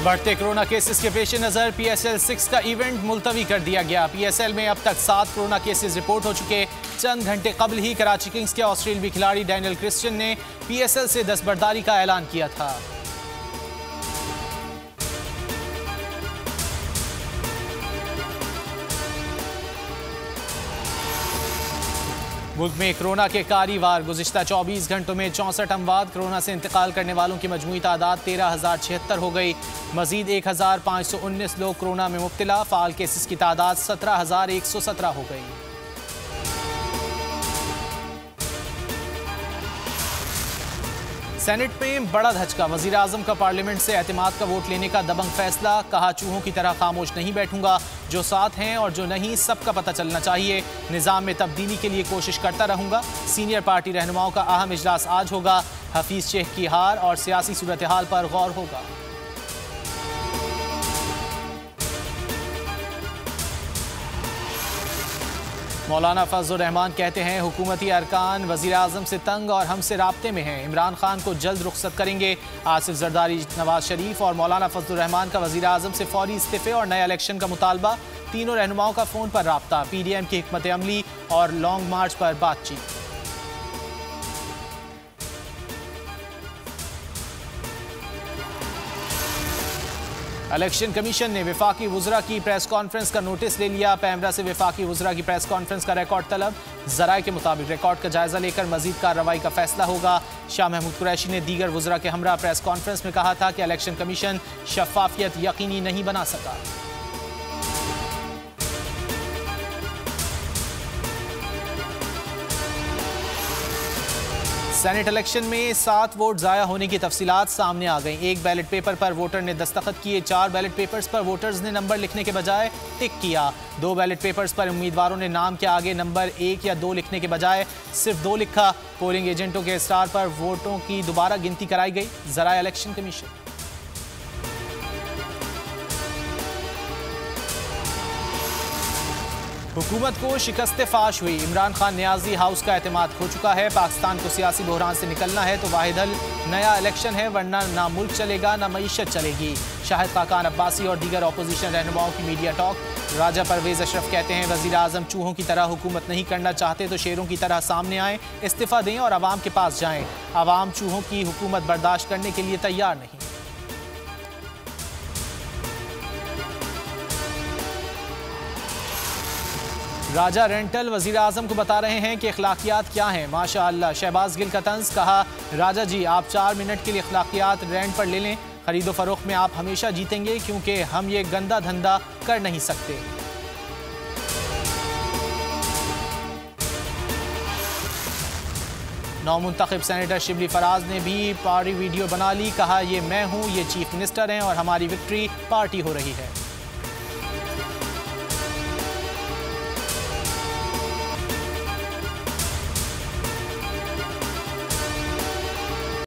बढ़ते corona cases के पेश नज़र PSL 6 का इवेंट मुलतवी कर दिया गया। PSL में अब तक 7 कोरोना केसेस रिपोर्ट हो चुके। चंद घंटे कबल ही कराची किंग्स के ऑस्ट्रेलियावी खिलाड़ी डैनियल क्रिश्चियन ने PSL से दस्तबरदारी का ऐलान किया था। मुल्क में कोरोना के कारी वार। गुज़िश्ता 24 घंटों में 64 अमवात। कोरोना से इंतकाल करने वालों की मजमूई तादाद 13,076 हो गई। मजीद 1,519 लोग कोरोना में मुब्तला। फ़ाल केसेस की तादाद 17,117 हो गई। सेनेट में बड़ा धचका। वज़ीर आज़म का पार्लियामेंट से एतमाद का वोट लेने का दबंग फैसला। कहा, चूहों की तरह खामोश नहीं बैठूंगा। जो साथ हैं और जो नहीं, सबका पता चलना चाहिए। निज़ाम में तब्दीली के लिए कोशिश करता रहूंगा। सीनियर पार्टी रहनुमाओं का अहम इजलास आज होगा। हफीज शेख की हार और सियासी सूरत हाल पर गौर होगा। मौलाना फजल रहमान कहते हैं, हुकूमती अरकान वज़ीर आज़म से तंग और हमसे राब्ते में हैं। इमरान खान को जल्द रुखसत करेंगे। आसिफ जरदारी, नवाज शरीफ और मौलाना फजल रहमान का वज़ीर आज़म से फौरी इस्तीफे और नए इलेक्शन का मुतालबा। तीनों रहनुमाओं का फ़ोन पर राब्ता। PDM की हिकमत अमली और लॉन्ग मार्च पर बातचीत। इलेक्शन कमीशन ने वफाकी वज़रा की प्रेस कॉन्फ्रेंस का नोटिस ले लिया। पैमरा से वफाकी वज़रा की प्रेस कॉन्फ्रेंस का रिकॉर्ड तलब। ज़राए के मुताबिक रिकॉर्ड का जायजा लेकर मजीद कार्रवाई का फैसला होगा। शाह महमूद कुरैशी ने दीगर वज़रा के हमरा प्रेस कॉन्फ्रेंस में कहा था कि इलेक्शन कमीशन शफाफियत यकीनी नहीं बना सका। सेनेट इलेक्शन में 7 वोट ज़ाया होने की तफसीलात सामने आ गई। एक बैलेट पेपर पर वोटर ने दस्तखत किए। 4 बैलेट पेपर्स पर वोटर्स ने नंबर लिखने के बजाय टिक किया। 2 बैलेट पेपर्स पर उम्मीदवारों ने नाम के आगे नंबर 1 या 2 लिखने के बजाय सिर्फ 2 लिखा। पोलिंग एजेंटों के इसरार पर वोटों की दोबारा गिनती कराई गई। ज़राए इलेक्शन कमीशन। हुकूमत को शिकस्त फाश हुई। इमरान खान न्याजी हाउस का एतमाद खो चुका है। पाकिस्तान को सियासी बहरान से निकलना है तो वाहिद हल नया इलेक्शन है, वरना ना मुल्क चलेगा ना मईशत चलेगी। शाहिद खाकान अब्बासी और दीगर अपोजिशन रहनुमाओं की मीडिया टॉक। राजा परवेज अशरफ कहते हैं, वज़ीर आज़म चूहों की तरह हुकूमत नहीं करना चाहते तो शेरों की तरह सामने आएँ, इस्तीफ़ा दें और आवाम के पास जाएँ। आवाम चूहों की हुकूमत बर्दाश्त करने के लिए तैयार नहीं। राजा रेंटल वज़ीर आज़म को बता रहे हैं कि अखलाकियात क्या हैं। माशाअल्लाह। शहबाज गिल का तंज। कहा, राजा जी आप 4 मिनट के लिए अखलाकियात रेंट पर ले लें। खरीदो फरोख्त में आप हमेशा जीतेंगे क्योंकि हम ये गंदा धंधा कर नहीं सकते। नौमुंतखब सेनेटर शिबली फराज ने भी पार्टी वीडियो बना ली। कहा, ये मैं हूँ, ये चीफ मिनिस्टर हैं और हमारी विक्ट्री पार्टी हो रही है।